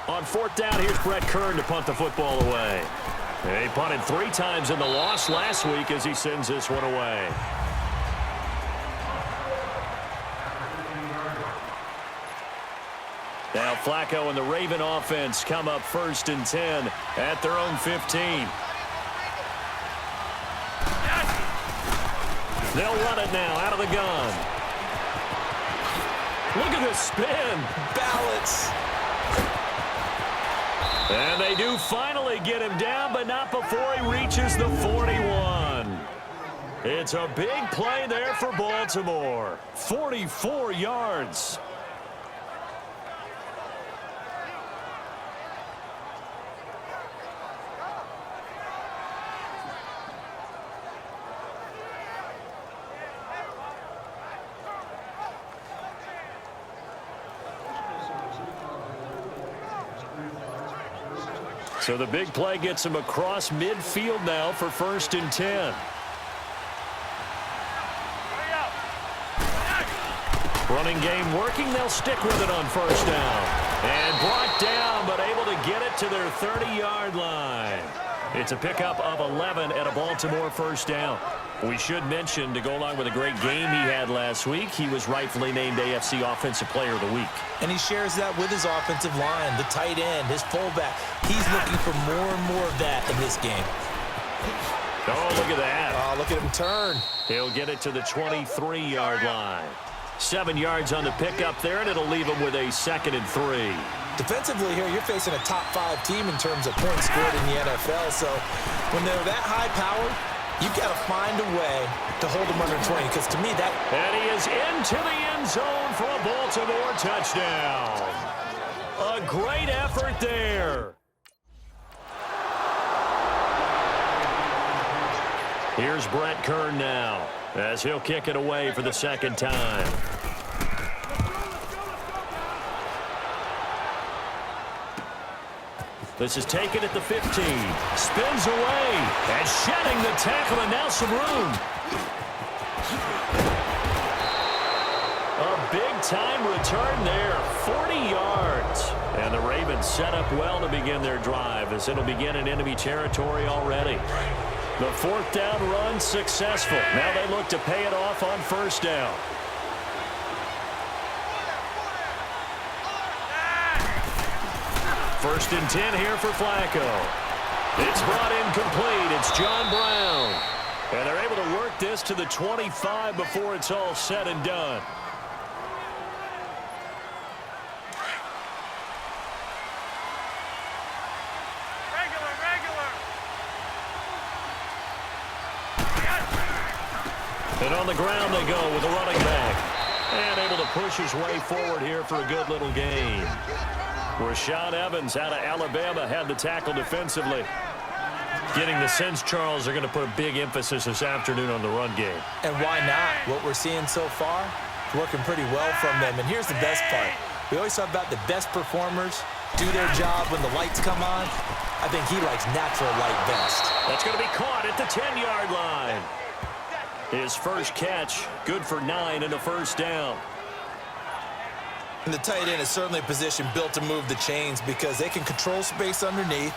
On fourth down, here's Brett Kern to punt the football away. He punted 3 times in the loss last week as he sends this one away. Now Flacco and the Raven offense come up 1st and 10 at their own 15. They'll run it now out of the gun. Look at this spin. Balance. And they do finally get him down, but not before he reaches the 41. It's a big play there for Baltimore. 44 yards. So the big play gets him across midfield now for 1st and 10. Running game working. They'll stick with it on 1st down. And brought down, but able to get it to their 30-yard line. It's a pickup of 11 at a Baltimore 1st down. We should mention, to go along with a great game he had last week, he was rightfully named AFC Offensive Player of the Week. And he shares that with his offensive line, the tight end, his fullback. He's looking for more and more of that in this game. Oh, look at that. Oh, look at him turn. He'll get it to the 23-yard line. 7 yards on the pickup there, and it'll leave him with a 2nd and 3. Defensively here, you're facing a top 5 team in terms of points scored in the NFL. So when they're that high powered, you've got to find a way to hold them under 20, because to me that... And he is into the end zone for a Baltimore touchdown. A great effort there. Here's Brett Kern now, as he'll kick it away for the 2nd time. This is taken at the 15. Spins away. And shedding the tackle, and now some room. A big-time return there. 40 yards. And the Ravens set up well to begin their drive, as it'll begin in enemy territory already. The 4th down run successful. Now they look to pay it off on 1st down. First and 10 here for Flacco. It's brought in complete. It's John Brown. And they're able to work this to the 25 before it's all said and done. And on the ground they go with a running back. And able to push his way forward here for a good little gain. Rashaan Evans out of Alabama had the tackle defensively. Getting the sense, Charles, they're going to put a big emphasis this afternoon on the run game. And why not? What we're seeing so far, working pretty well from them. And here's the best part. We always talk about the best performers do their job when the lights come on. I think he likes natural light best. That's going to be caught at the 10-yard line. His first catch, good for 9 and a 1st down. And the tight end is certainly a position built to move the chains, because they can control space underneath.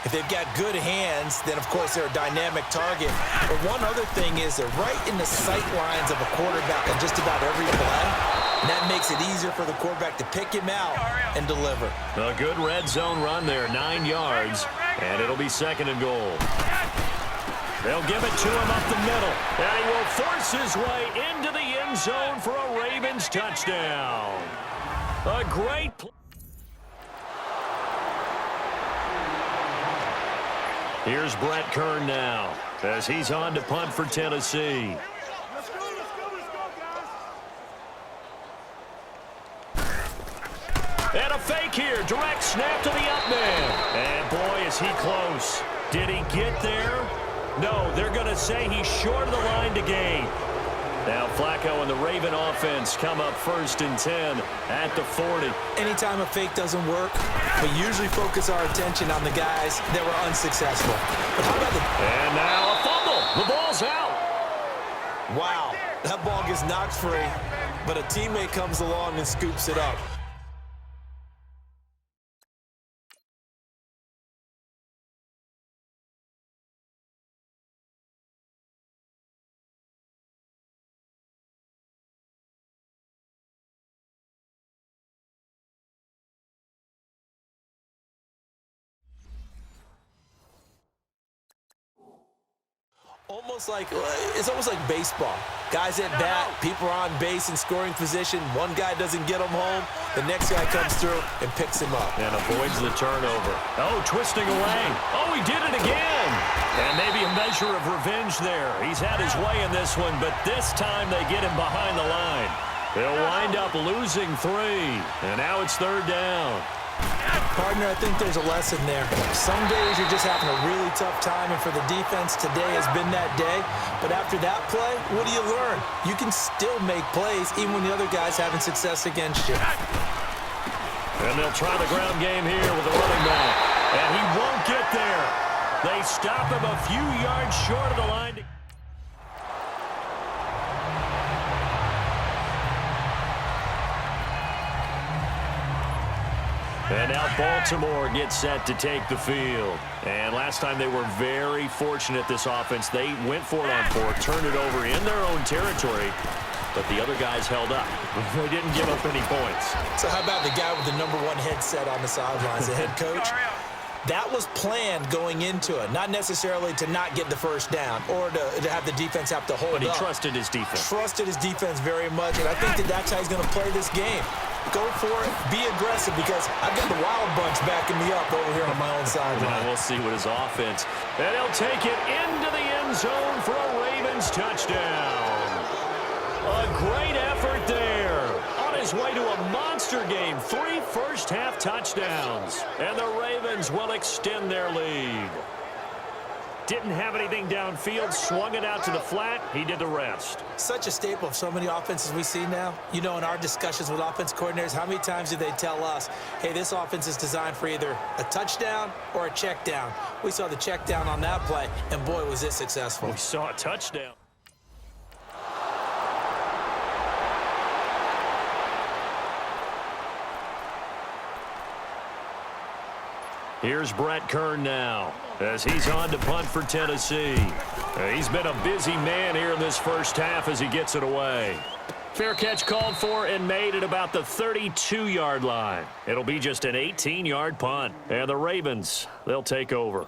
If they've got good hands, then, of course, they're a dynamic target. But one other thing is they're right in the sight lines of a quarterback on just about every play. And that makes it easier for the quarterback to pick him out and deliver. A good red zone run there, 9 yards. And it'll be 2nd and goal. They'll give it to him up the middle. And he will force his way into the end zone for a Ravens touchdown. A great play. Here's Brett Kern now, as he's on to punt for Tennessee. Let's go, guys. And a fake here. Direct snap to the up man. And boy, is he close. Did he get there? No, they're going to say he's short of the line to gain. Now Flacco and the Raven offense come up 1st and 10 at the 40. Anytime a fake doesn't work, we usually focus our attention on the guys that were unsuccessful. But how about and now a fumble. The ball's out. Wow, that ball gets knocked free, but a teammate comes along and scoops it up. Almost like, it's almost like baseball. Guys at bat, people are on base in scoring position. One guy doesn't get him home. The next guy comes through and picks him up. And avoids the turnover. Oh, twisting away. Oh, he did it again. And maybe a measure of revenge there. He's had his way in this one, but this time they get him behind the line. They'll wind up losing 3. And now it's 3rd down. Partner, I think there's a lesson there. Some days you're just having a really tough time, and for the defense, today has been that day. But after that play, what do you learn? You can still make plays even when the other guy's having success against you. And they'll try the ground game here with the running back. And he won't get there. They stop him a few yards short of the line. And now Baltimore gets set to take the field. And last time they were very fortunate, this offense. They went for it on 4, turned it over in their own territory, but the other guys held up. They didn't give up any points. So how about the guy with the #1 headset on the sidelines, the head coach? That was planned going into it, not necessarily to not get the first down or to have the defense have to hold up. But he trusted his defense. Trusted his defense very much, and I think that's how he's going to play this game. Go for it, be aggressive, because I've got the wild bunch backing me up over here on my own sideline. We'll see what his offense. And he'll take it into the end zone for a Ravens touchdown. A great effort there. On his way to a monster game. 3 first-half touchdowns. And the Ravens will extend their lead. Didn't have anything downfield, swung it out to the flat. He did the rest. Such a staple of so many offenses we see now. You know, in our discussions with offense coordinators, how many times do they tell us, hey, this offense is designed for either a touchdown or a check down? We saw the check down on that play, and boy, was it successful. We saw a touchdown. Here's Brett Kern now as he's on to punt for Tennessee. He's been a busy man here in this first half as he gets it away. Fair catch called for and made at about the 32-yard line. It'll be just an 18-yard punt. And the Ravens, they'll take over.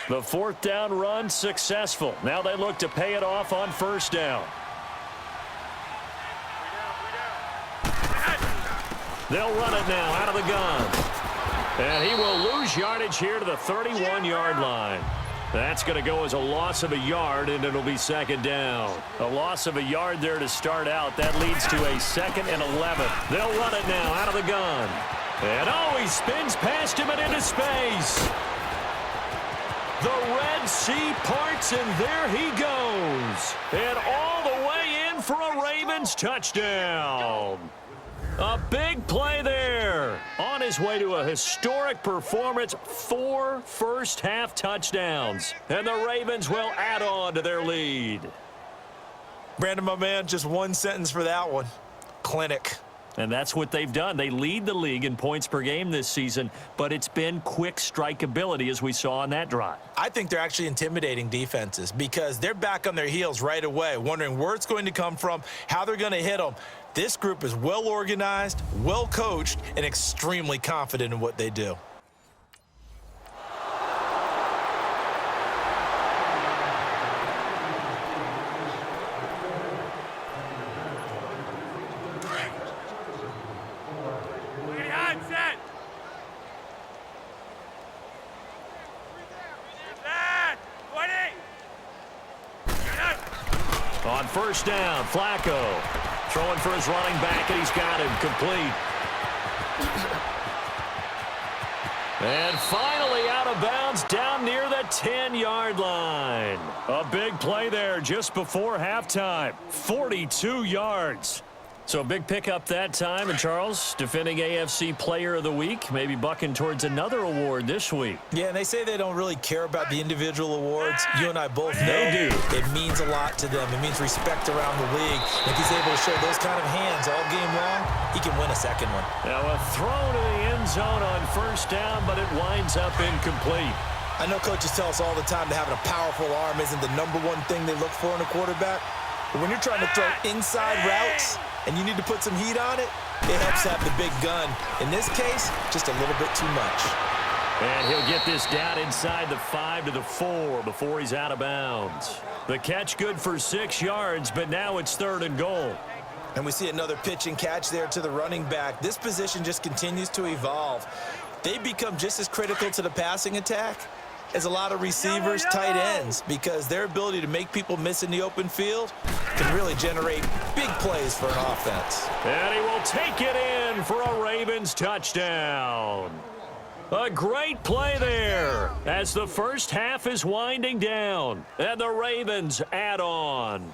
The 4th down run successful. Now they look to pay it off on 1st down. They'll run it now out of the gun. And he will lose yardage here to the 31-yard line. That's going to go as a loss of a yard, and it'll be 2nd down. A loss of a yard there to start out. That leads to a 2nd and 11. They'll run it now out of the gun. And, oh, he spins past him and into space. The Red Sea parts, and there he goes. And all the way in for a Ravens touchdown. A big play there. On his way to a historic performance, 4 first-half touchdowns. And the Ravens will add on to their lead. Brandon, my man, just one sentence for that one. Clinic. And that's what they've done. They lead the league in points per game this season, but it's been quick strikeability as we saw on that drive. I think they're actually intimidating defenses because they're back on their heels right away, wondering where it's going to come from, how they're going to hit them. This group is well organized, well coached, and extremely confident in what they do. On 1st down, Flacco throwing for his running back, and he's got him complete. And finally out of bounds down near the 10-yard line. A big play there just before halftime. 42 yards. So a big pickup that time. And Charles, defending AFC Player of the Week, maybe bucking towards another award this week. Yeah, and they say they don't really care about the individual awards. You and I both know They do. It means a lot to them. It means respect around the league. If he's able to show those kind of hands all game long, he can win a second one. Now a throw to the end zone on 1st down, but it winds up incomplete. I know coaches tell us all the time that having a powerful arm isn't the #1 thing they look for in a quarterback. But when you're trying to throw inside routes and you need to put some heat on it, it helps to have the big gun. In this case, just a little bit too much. And he'll get this down inside the 5 to the 4 before he's out of bounds. The catch good for 6 yards, but now it's 3rd and goal. And we see another pitch and catch there to the running back. This position just continues to evolve. They become just as critical to the passing attack as a lot of receivers, tight ends, because their ability to make people miss in the open field can really generate big plays for an offense. And he will take it in for a Ravens touchdown. A great play there as the first half is winding down, and the Ravens add on.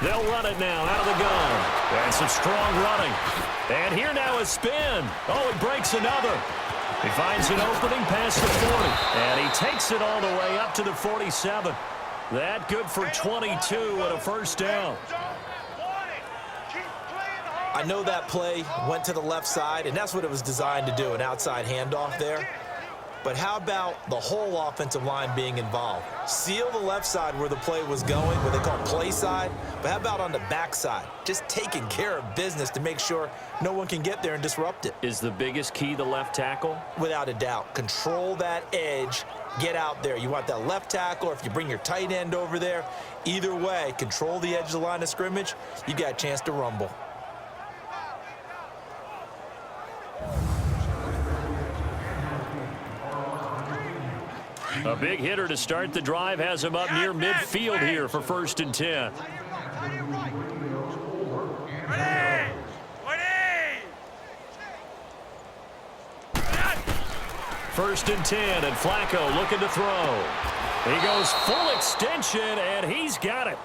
They'll run it now out of the gun. And some strong running. And here now is spin. Oh, he breaks another. He finds an opening past the 40. And he takes it all the way up to the 47. That good for 22 and a first down. I know that play went to the left side, and that's what it was designed to do, an outside handoff there. But how about the whole offensive line being involved? Seal the left side where the play was going, what they call play side. But how about on the back side? Just taking care of business to make sure no one can get there and disrupt it. Is the biggest key the left tackle? Without a doubt. Control that edge. Get out there. You want that left tackle, or if you bring your tight end over there, either way, control the edge of the line of scrimmage, you got a chance to rumble. A big hitter to start the drive has him up near midfield here for 1st and 10. First and 10, and Flacco looking to throw. He goes full extension, and he's got it.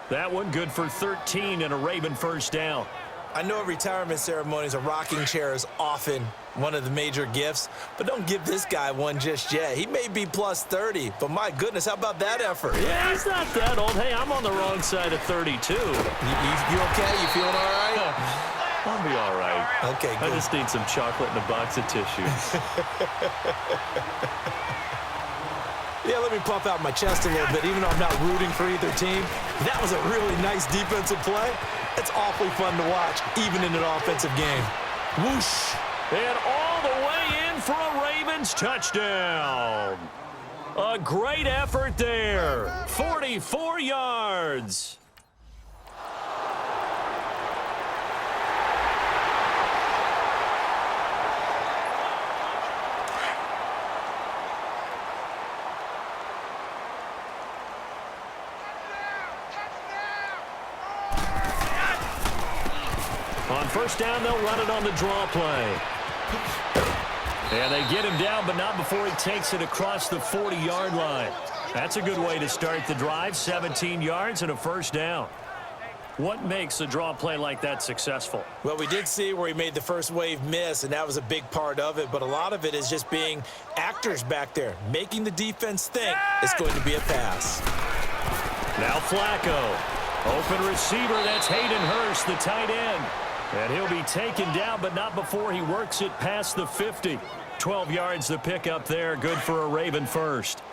That one good for 13 and a Raven first down. I know at retirement ceremonies, a rocking chair is often one of the major gifts, but don't give this guy one just yet. He may be plus 30, but my goodness, how about that effort? Yeah, he's not that old. Hey, I'm on the wrong side of 32. You okay? You feeling all right? I'll be all right. Okay, good. I just need some chocolate and a box of tissues. Yeah, let me puff out my chest a little bit, even though I'm not rooting for either team. That was a really nice defensive play. It's awfully fun to watch, even in an offensive game. Whoosh. And all the way in for a Ravens touchdown. A great effort there. 44 yards. On first down, they'll run it on the draw play. And they get him down, but not before he takes it across the 40-yard line. That's a good way to start the drive, 17 yards and a first down. What makes a draw play like that successful? Well, we did see where he made the first wave miss, and that was a big part of it, but a lot of it is just being actors back there, making the defense think it's going to be a pass. Now Flacco. Open receiver, that's Hayden Hurst, the tight end. And he'll be taken down, but not before he works it past the 50. 12 yards to pick up there, good for a Raven first.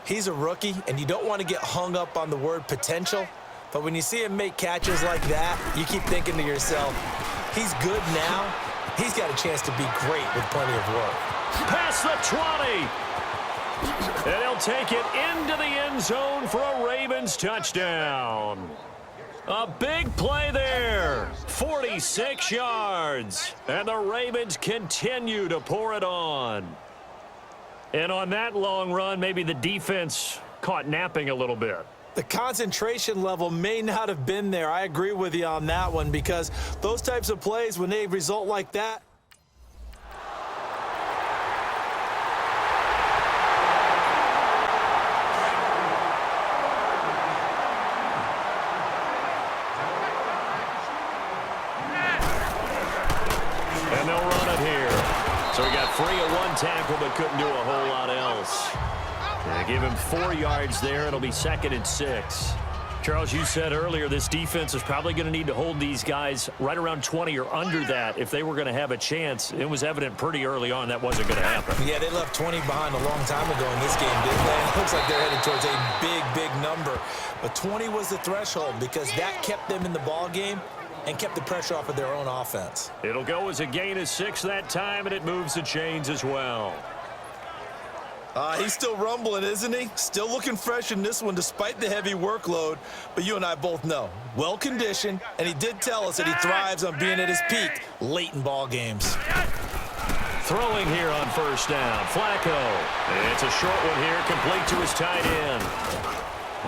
He's a rookie, and you don't want to get hung up on the word potential, but when you see him make catches like that, you keep thinking to yourself, he's good now. He's got a chance to be great with plenty of work. Past the 20. And he'll take it into the end zone for a Ravens touchdown. A big play there, 46 yards, and the Ravens continue to pour it on. And on that long run, maybe the defense caught napping a little bit. The concentration level may not have been there. I agree with you on that one, because those types of plays, when they result like that, and they'll run it here. So he got free of one tackle but couldn't do a whole lot else. They give him 4 yards there. It'll be 2nd and 6. Charles, you said earlier this defense is probably going to need to hold these guys right around 20 or under that if they were going to have a chance. It was evident pretty early on that wasn't going to happen. Yeah, they left 20 behind a long time ago in this game, didn't they? It looks like they're headed towards a big, big number. But 20 was the threshold because that kept them in the ball game and kept the pressure off of their own offense. It'll go as a gain of 6 that time, and it moves the chains as well. He's still rumbling, isn't he? Still looking fresh in this one despite the heavy workload. But you and I both know, well-conditioned, and he did tell us that he thrives on being at his peak late in ball games. Throwing here on first down, Flacco. It's a short one here, complete to his tight end.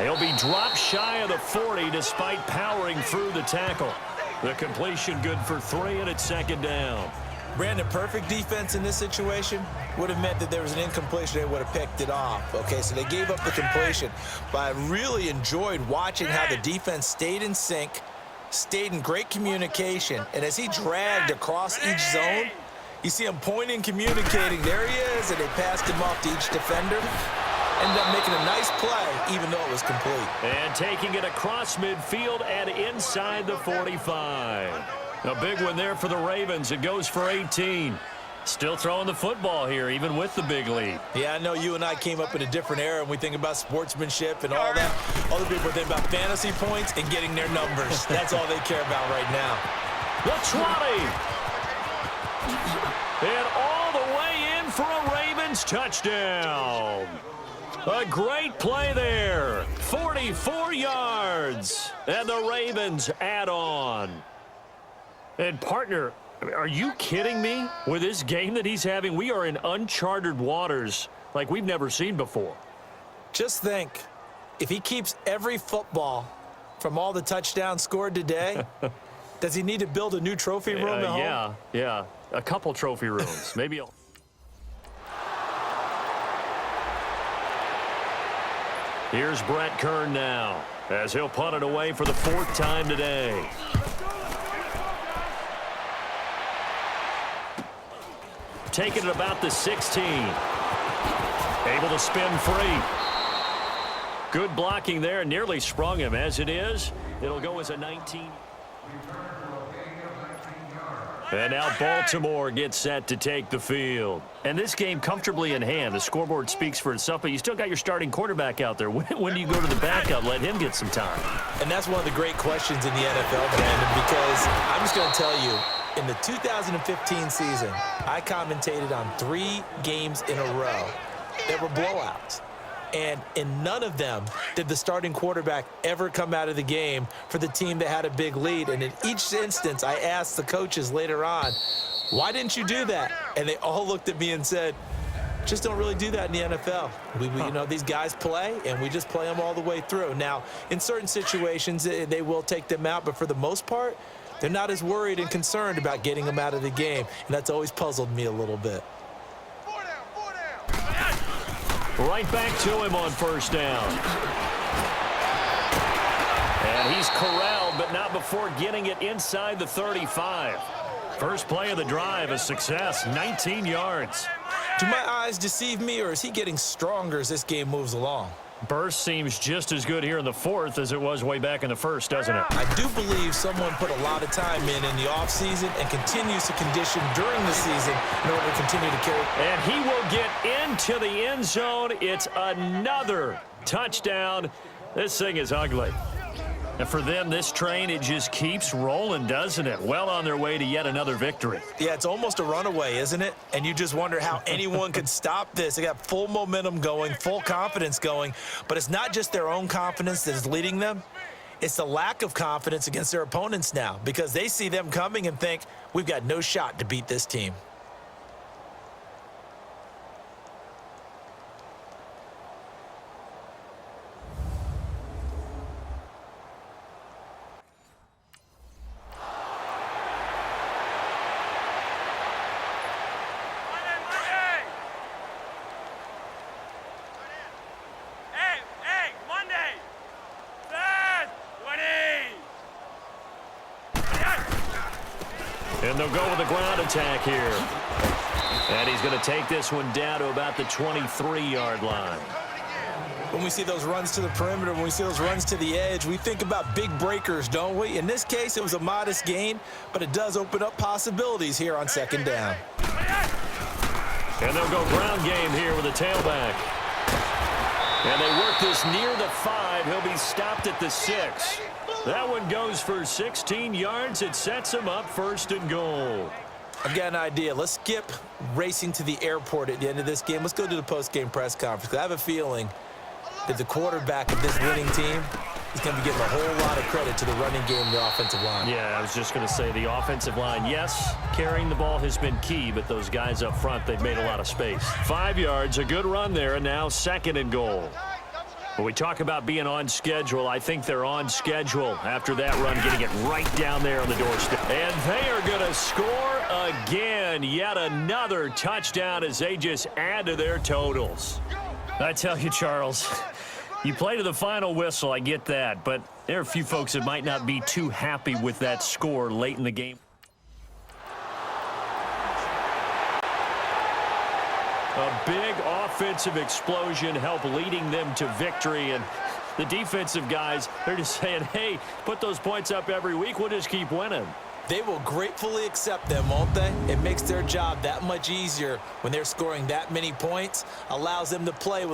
He'll be dropped shy of the 40 despite powering through the tackle. The completion good for 3, and it's second down. Brandon, perfect defense in this situation would have meant that there was an incompletion. They would have picked it off. Okay, so they gave up the completion. But I really enjoyed watching how the defense stayed in sync, stayed in great communication. And as he dragged across each zone, you see him pointing, communicating. There he is, and they passed him off to each defender. Ended up making a nice play, even though it was complete. And taking it across midfield and inside the 45. A big one there for the Ravens. It goes for 18. Still throwing the football here, even with the big lead. Yeah, I know you and I came up in a different era, and we think about sportsmanship and all that. Other people think about fantasy points and getting their numbers. That's all they care about right now. The 20. And all the way in for a Ravens touchdown. A great play there. 44 yards. And the Ravens add on. And, partner, are you kidding me? With this game that he's having, we are in uncharted waters like we've never seen before. Just think, if he keeps every football from all the touchdowns scored today, does he need to build a new trophy room at home? Yeah. A couple trophy rooms. Maybe a... Here's Brett Kern now as he'll punt it away for the 4th time today. Taking it about the 16. Able to spin free. Good blocking there. Nearly sprung him. As it is, it'll go as a 19. And now Baltimore gets set to take the field. And this game comfortably in hand. The scoreboard speaks for itself, but you still got your starting quarterback out there. When do you go to the backup? Let him get some time. And that's one of the great questions in the NFL, Brandon, because I'm just going to tell you, in the 2015 season, I commentated on 3 games in a row that were blowouts. And in none of them did the starting quarterback ever come out of the game for the team that had a big lead. And in each instance, I asked the coaches later on, why didn't you do that? And they all looked at me and said, just don't really do that in the NFL. You know, these guys play, and we just play them all the way through. Now, in certain situations, they will take them out, but for the most part, they're not as worried and concerned about getting them out of the game, and that's always puzzled me a little bit. Right back to him on first down. And he's corralled, but not before getting it inside the 35. First play of the drive, a success, 19 yards. Do my eyes deceive me, or is he getting stronger as this game moves along? Burst seems just as good here in the 4th as it was way back in the 1st, doesn't it? I do believe someone put a lot of time in the offseason and continues to condition during the season in order to continue to carry. And he will get into the end zone. It's another touchdown. This thing is ugly. And for them, this train, it just keeps rolling, doesn't it? Well on their way to yet another victory. Yeah, it's almost a runaway, isn't it? And you just wonder how anyone could stop this. They got full momentum going, full confidence going. But it's not just their own confidence that is leading them. It's the lack of confidence against their opponents now because they see them coming and think, we've got no shot to beat this team. And they'll go with the ground attack here. And he's going to take this one down to about the 23-yard line. When we see those runs to the perimeter, when we see those runs to the edge, we think about big breakers, don't we? In this case, it was a modest gain, but it does open up possibilities here on second down. And they'll go ground game here with a tailback. And they work this near the 5. He'll be stopped at the 6. That one goes for 16 yards. It sets him up 1st and goal. I've got an idea. Let's skip racing to the airport at the end of this game. Let's go to the post-game press conference. I have a feeling that the quarterback of this winning team is going to be giving a whole lot of credit to the running game and the offensive line. Yeah, I was just going to say the offensive line, yes, carrying the ball has been key, but those guys up front, they've made a lot of space. 5 yards, a good run there, and now 2nd and goal. When we talk about being on schedule, I think they're on schedule after that run, getting it right down there on the doorstep. And they are going to score again. Yet another touchdown as they just add to their totals. I tell you, Charles, you play to the final whistle, I get that, but there are a few folks that might not be too happy with that score late in the game. A big offensive explosion helped leading them to victory, and the defensive guys, they're just saying, hey, put those points up every week, we'll just keep winning. They will gratefully accept them, won't they? It makes their job that much easier when they're scoring that many points, allows them to play with